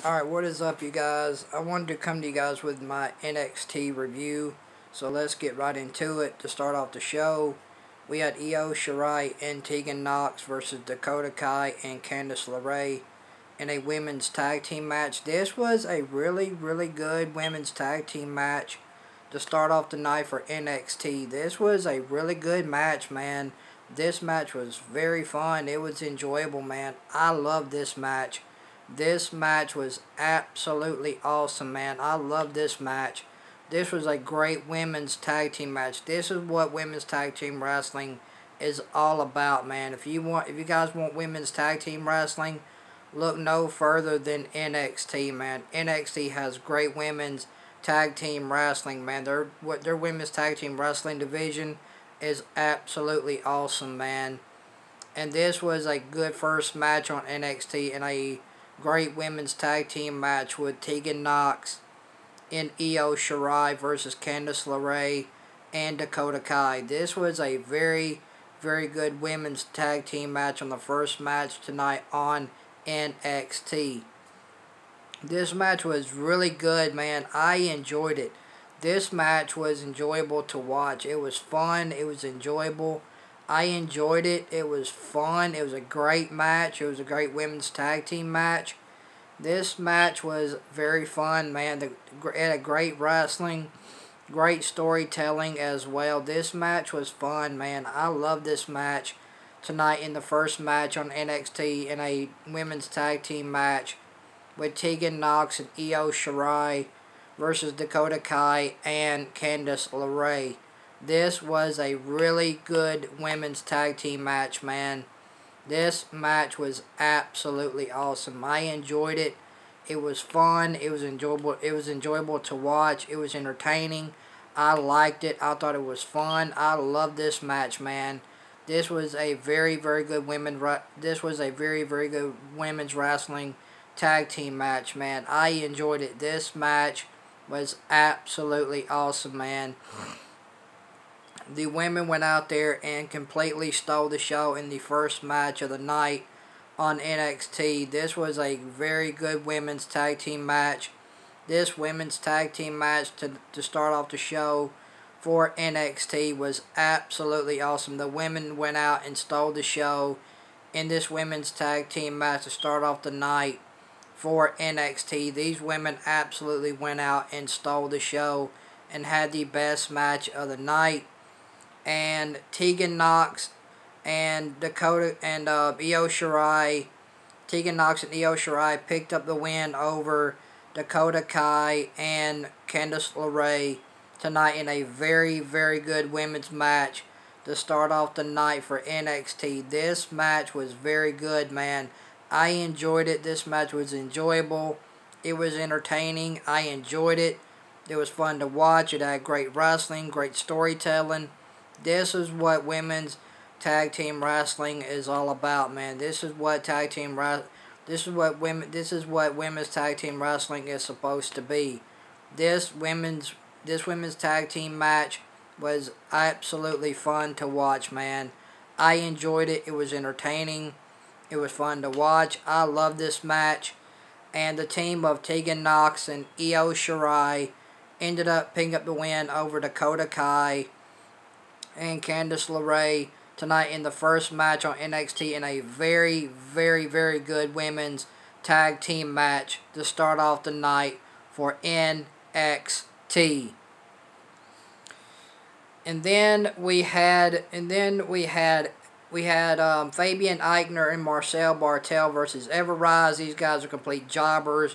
Alright, what is up, you guys? I wanted to come to you guys with my NXT review, so let's get right into it. To start off the show, we had Io Shirai and Tegan Nox versus Dakota Kai and Candice LeRae in a women's tag team match. This was a really good women's tag team match to start off the night for NXT. This was a really good match, man. This match was very fun. It was enjoyable, man. I love this match. This match was absolutely awesome, man. I love this match. This was a great women's tag team match. This is what women's tag team wrestling is all about, man. If you guys want women's tag team wrestling, look no further than NXT, man. NXT has great women's tag team wrestling, man. Their women's tag team wrestling division is absolutely awesome, man. And this was a good first match on NXT and a great women's tag team match with Tegan Nox and Io Shirai versus Candice LeRae and Dakota Kai. This was a very good women's tag team match on the first match tonight on NXT. This match was really good, man. I enjoyed it. This match was enjoyable to watch. It was fun. It was enjoyable. I enjoyed it. It was fun. It was a great match. It was a great women's tag team match. This match was very fun, man. It had great wrestling, great storytelling as well. This match was fun, man. I love this match tonight in the first match on NXT in a women's tag team match with Tegan Nox and Io Shirai versus Dakota Kai and Candice LeRae. This was a really good women's tag team match, man. This match was absolutely awesome. I enjoyed it. It was fun. It was enjoyable. It was enjoyable to watch. It was entertaining. I liked it. I thought it was fun. I love this match, man. This was a very good good women's wrestling tag team match, man. I enjoyed it. This match was absolutely awesome, man. The women went out there and completely stole the show in the first match of the night on NXT. This was a very good women's tag team match. This women's tag team match to start off the show for NXT was absolutely awesome. The women went out and stole the show in this women's tag team match to start off the night for NXT. These women absolutely went out and stole the show and had the best match of the night. And Tegan Nox and Dakota and Io Shirai, Tegan Nox and Io Shirai picked up the win over Dakota Kai and Candice LeRae tonight in a very good women's match to start off the night for NXT. This match was very good, man. I enjoyed it. This match was enjoyable. It was entertaining. I enjoyed it. It was fun to watch. It had great wrestling, great storytelling. This is what women's tag team wrestling is all about, man. This is what women's tag team wrestling is supposed to be. This women's tag team match was absolutely fun to watch, man. I enjoyed it. It was entertaining. It was fun to watch. I love this match. And the team of Tegan Nox and Io Shirai ended up picking up the win over Dakota Kai and Candice LeRae tonight in the first match on NXT in a very good women's tag team match to start off the night for NXT. And then we had Fabian Eichner and Marcel Bartel versus Everrise. These guys are complete jobbers.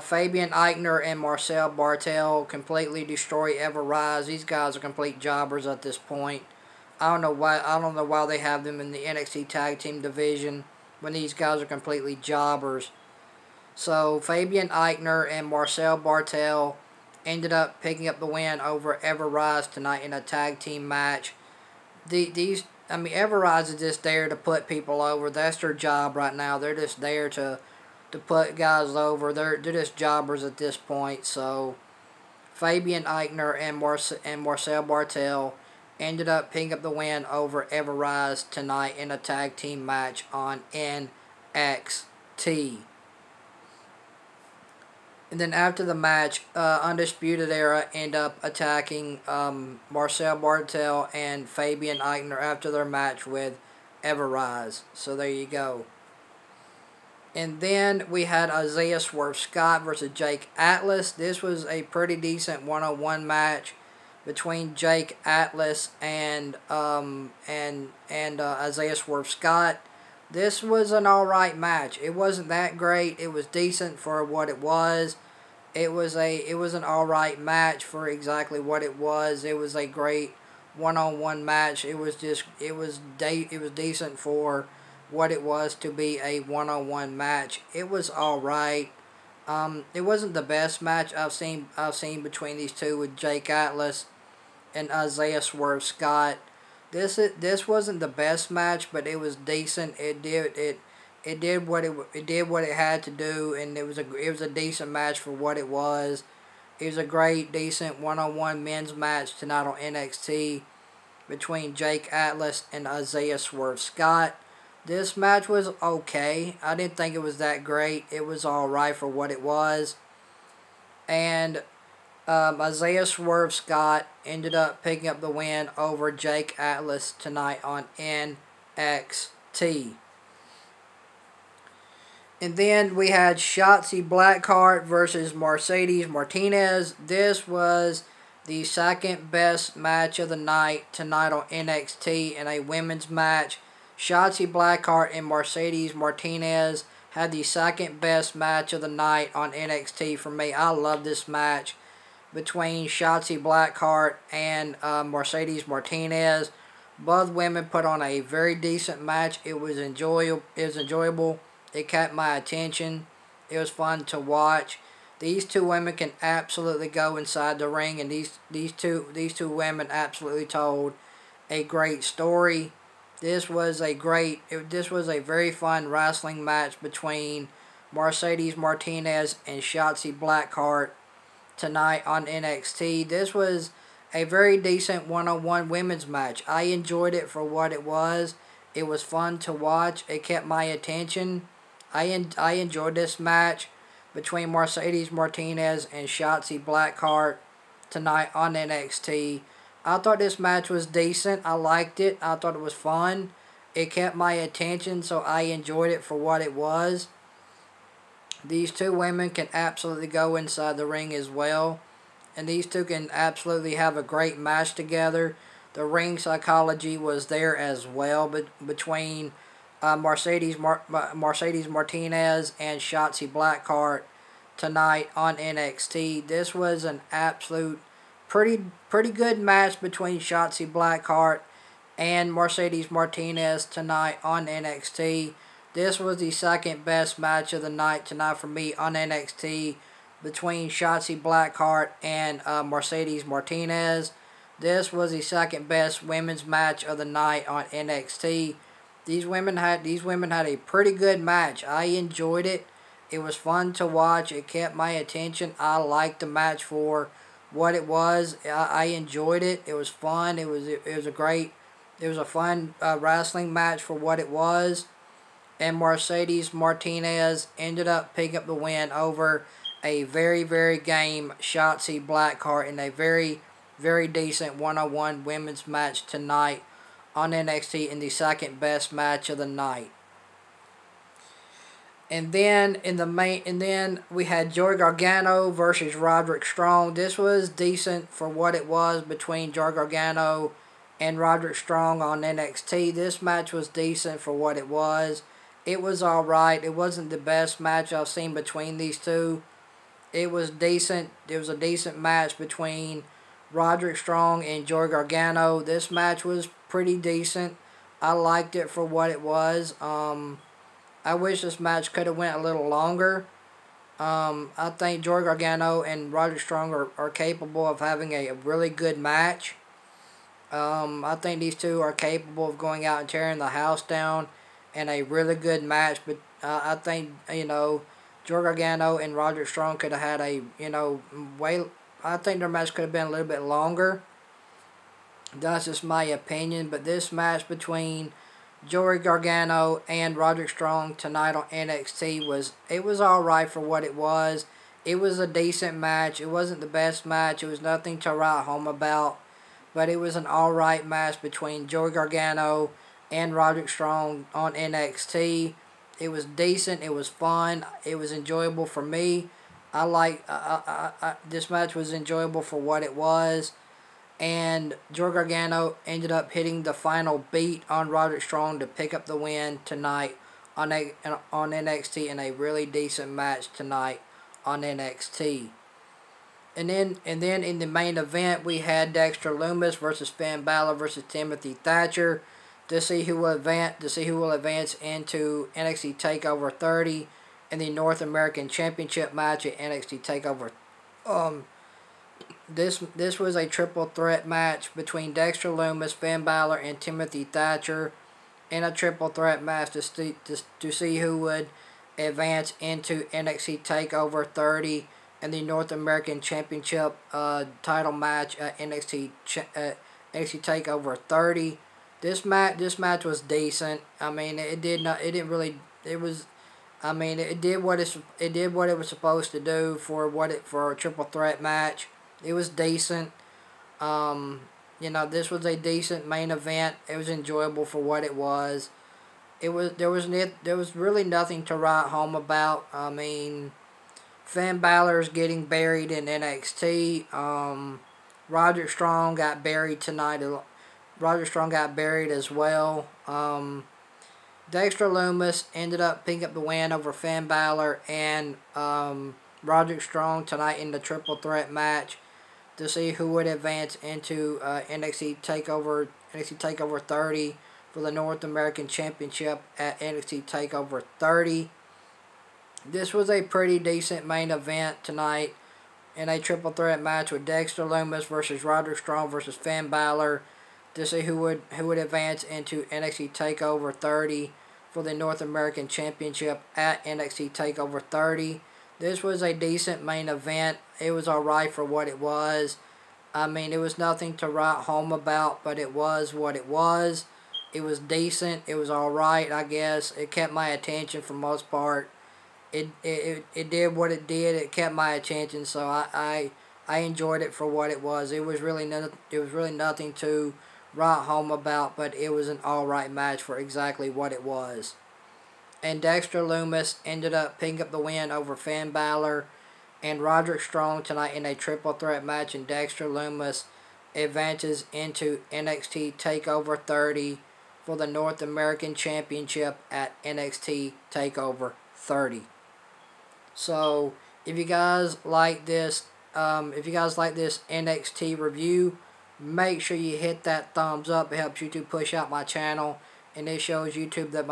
Fabian Eichner and Marcel Bartel completely destroy Everrise. These guys are complete jobbers at this point. I don't know why they have them in the NXT Tag Team division when these guys are completely jobbers. So Fabian Eichner and Marcel Bartel ended up picking up the win over Everrise tonight in a tag team match. Everrise is just there to put people over. That's their job right now. They're just there to put guys over. They're just jobbers at this point. So Fabian Eichner and Marcel Bartel ended up picking up the win over Everrise tonight in a tag team match on NXT. And then after the match, Undisputed Era end up attacking Marcel Bartel and Fabian Eichner after their match with Everrise. So there you go. And then we had Isaiah Swerve Scott versus Jake Atlas. This was a pretty decent one-on-one match between Jake Atlas and Isaiah Swerve Scott. This was an alright match. It wasn't that great. It was decent for what it was. It was an alright match for exactly what it was. It was a great one-on-one match. It was decent for what it was to be a one-on-one match. It was alright. It wasn't the best match I've seen between these two with Jake Atlas and Isaiah Swerve Scott. This wasn't the best match, but it was decent. It did what it had to do, and it was a decent match for what it was. It was a great, decent one-on-one men's match tonight on NXT between Jake Atlas and Isaiah Swerve Scott. This match was okay. I didn't think it was that great. It was alright for what it was. And Isaiah Swerve Scott ended up picking up the win over Jake Atlas tonight on NXT. And then we had Shotzi Blackheart versus Mercedes Martinez. This was the second best match of the night tonight on NXT in a women's match. Shotzi Blackheart and Mercedes Martinez had the second best match of the night on NXT for me. I love this match between Shotzi Blackheart and Mercedes Martinez. Both women put on a very decent match. It was enjoyable. It kept my attention. It was fun to watch. These two women can absolutely go inside the ring, and these two women absolutely told a great story. This was a very fun wrestling match between Mercedes Martinez and Shotzi Blackheart tonight on NXT. This was a very decent one-on-one women's match. I enjoyed it for what it was. It was fun to watch. It kept my attention. I enjoyed this match between Mercedes Martinez and Shotzi Blackheart tonight on NXT. I thought this match was decent. I liked it. I thought it was fun. It kept my attention, so I enjoyed it for what it was. These two women can absolutely go inside the ring as well. And these two can absolutely have a great match together. The ring psychology was there as well between Mercedes Martinez and Shotzi Blackheart tonight on NXT. This was an absolute pretty good match between Shotzi Blackheart and Mercedes Martinez tonight on NXT. This was the second best match of the night tonight for me on NXT between Shotzi Blackheart and Mercedes Martinez. This was the second best women's match of the night on NXT. These women had a pretty good match. I enjoyed it. It was fun to watch. It kept my attention. I liked the match for what it was. I enjoyed it. It was fun. It was a fun wrestling match for what it was. And Mercedes Martinez ended up picking up the win over a very, very game Shotzi Blackheart in a very, very decent one-on-one women's match tonight on NXT in the second best match of the night. And then we had Joey Gargano versus Roderick Strong. This was decent for what it was between Joey Gargano and Roderick Strong on NXT. This match was decent for what it was. It was alright. It wasn't the best match I've seen between these two. It was decent. It was a decent match between Roderick Strong and Joey Gargano. This match was pretty decent. I liked it for what it was. I wish this match could have went a little longer. I think Joey Gargano and Roderick Strong are capable of having a really good match. I think these two are capable of going out and tearing the house down in a really good match. But I think, Joey Gargano and Roderick Strong could have had I think their match could have been a little bit longer. That's just my opinion. But this match between Joey Gargano and Roderick Strong tonight on NXT was alright for what it was. it was a decent match. It wasn't the best match. It was nothing to write home about. But it was an alright match between Joey Gargano and Roderick Strong on NXT. It was decent. It was fun. It was enjoyable for me. This match was enjoyable for what it was. And Joey Gargano ended up hitting the final beat on Roderick Strong to pick up the win tonight on NXT in a really decent match tonight on NXT. And then in the main event we had Dexter Lumis versus Finn Balor versus Timothy Thatcher to see who will advance into NXT Takeover 30 in the North American Championship match at NXT Takeover. This was a triple threat match between Dexter Lumis, Finn Balor, and Timothy Thatcher in a triple threat match to see who would advance into NXT Takeover 30 and the North American Championship title match at NXT Takeover 30. This match was decent. I mean, it did what it was supposed to do for a triple threat match. It was decent. This was a decent main event. It was enjoyable for what it was. There was really nothing to write home about. I mean, Finn Balor's getting buried in NXT. Roderick Strong got buried tonight. Roderick Strong got buried as well. Dexter Lumis ended up picking up the win over Finn Balor and Roderick Strong tonight in the triple threat match to see who would advance into NXT Takeover 30 for the North American Championship at NXT Takeover 30. This was a pretty decent main event tonight in a triple threat match with Dexter Lumis versus Roderick Strong versus Finn Balor to see who would advance into NXT Takeover 30 for the North American Championship at NXT Takeover 30. This was a decent main event. It was alright for what it was. I mean, it was nothing to write home about, but it was what it was. It was decent. It was alright, I guess. It kept my attention for most part. It did what it did. It kept my attention, so I enjoyed it for what it was. It was really nothing to write home about, but it was an alright match for exactly what it was. And Dexter Lumis ended up picking up the win over Finn Balor and Roderick Strong tonight in a triple threat match, and Dexter Lumis advances into NXT TakeOver 30 for the North American Championship at NXT TakeOver 30. So, if you guys like this NXT review, make sure you hit that thumbs up. It helps YouTube push out my channel, and it shows YouTube that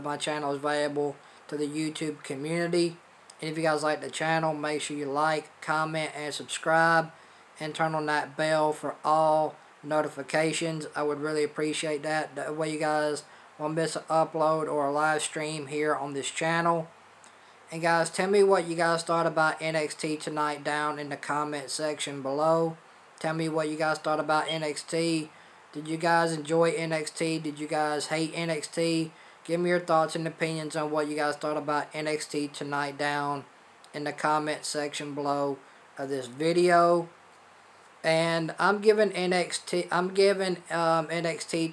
my channel is valuable to the YouTube community. And if you guys like the channel, make sure you like, comment, and subscribe, and turn on that bell for all notifications. I would really appreciate that. That way you guys won't miss an upload or a live stream here on this channel. And guys, tell me what you guys thought about NXT tonight down in the comment section below. Tell me what you guys thought about NXT. Did you guys enjoy NXT? Did you guys hate NXT? Give me your thoughts and opinions on what you guys thought about NXT tonight down in the comment section below of this video. And I'm giving NXT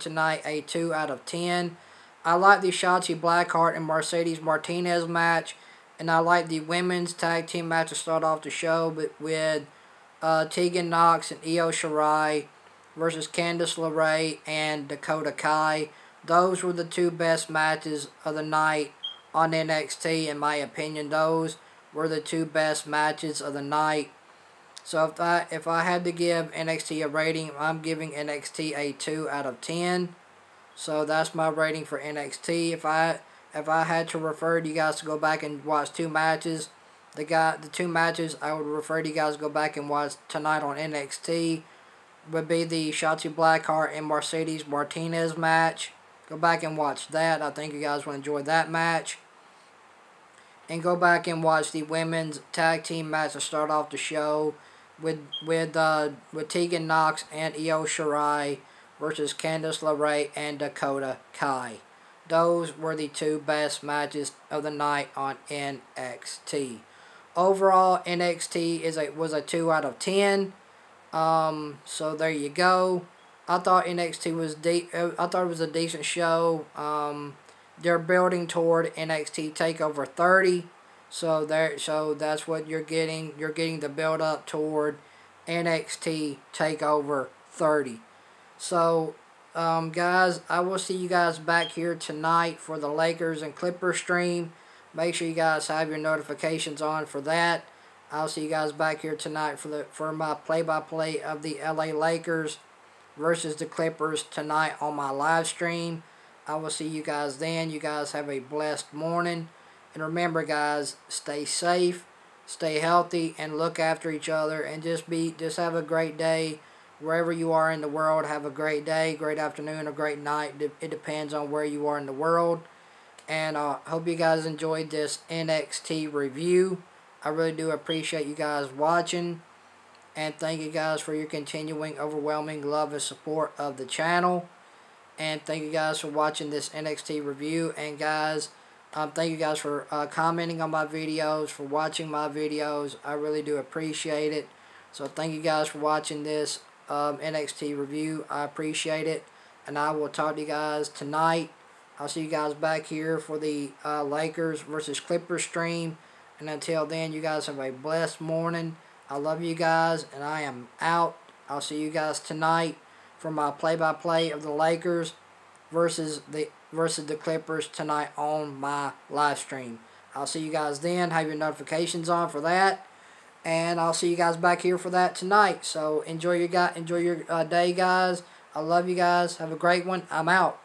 tonight a 2 out of 10. I like the Shotzi Blackheart and Mercedes Martinez match, and I like the women's tag team match to start off the show with Tegan Nox and Io Shirai versus Candice LeRae and Dakota Kai. Those were the two best matches of the night on NXT, in my opinion. Those were the two best matches of the night. So if I had to give NXT a rating, I'm giving NXT a 2 out of 10. So that's my rating for NXT. If I had to refer you guys to go back and watch two matches, the two matches I would refer you guys to go back and watch tonight on NXT would be the Shotzi Blackheart and Mercedes Martinez match. Go back and watch that. I think you guys will enjoy that match. And go back and watch the women's tag team match to start off the show with Tegan Nox and Io Shirai versus Candice LeRae and Dakota Kai. Those were the two best matches of the night on NXT. overall, NXT was a 2 out of 10. So there you go. I thought NXT was I thought it was a decent show. They're building toward NXT Takeover 30. So that's what you're getting. You're getting the build up toward NXT Takeover 30. So, guys, I will see you guys back here tonight for the Lakers and Clippers stream. Make sure you guys have your notifications on for that. I'll see you guys back here tonight for my play-by-play of the LA Lakers versus the Clippers tonight on my live stream. I will see you guys then. You guys have a blessed morning. And remember, guys, stay safe, stay healthy, and look after each other. And just have a great day. Wherever you are in the world, have a great day, great afternoon, or great night. It depends on where you are in the world. And I hope you guys enjoyed this NXT review. I really do appreciate you guys watching. And thank you guys for your continuing, overwhelming love and support of the channel. And thank you guys for watching this NXT review. And guys, thank you guys for commenting on my videos, for watching my videos. I really do appreciate it. So thank you guys for watching this NXT review. I appreciate it. And I will talk to you guys tonight. I'll see you guys back here for the Lakers versus Clippers stream. And until then, you guys have a blessed morning. I love you guys, and I am out. I'll see you guys tonight for my play-by-play of the Lakers versus the Clippers tonight on my live stream. I'll see you guys then. Have your notifications on for that, and I'll see you guys back here for that tonight. So enjoy your day, guys. I love you guys. Have a great one. I'm out.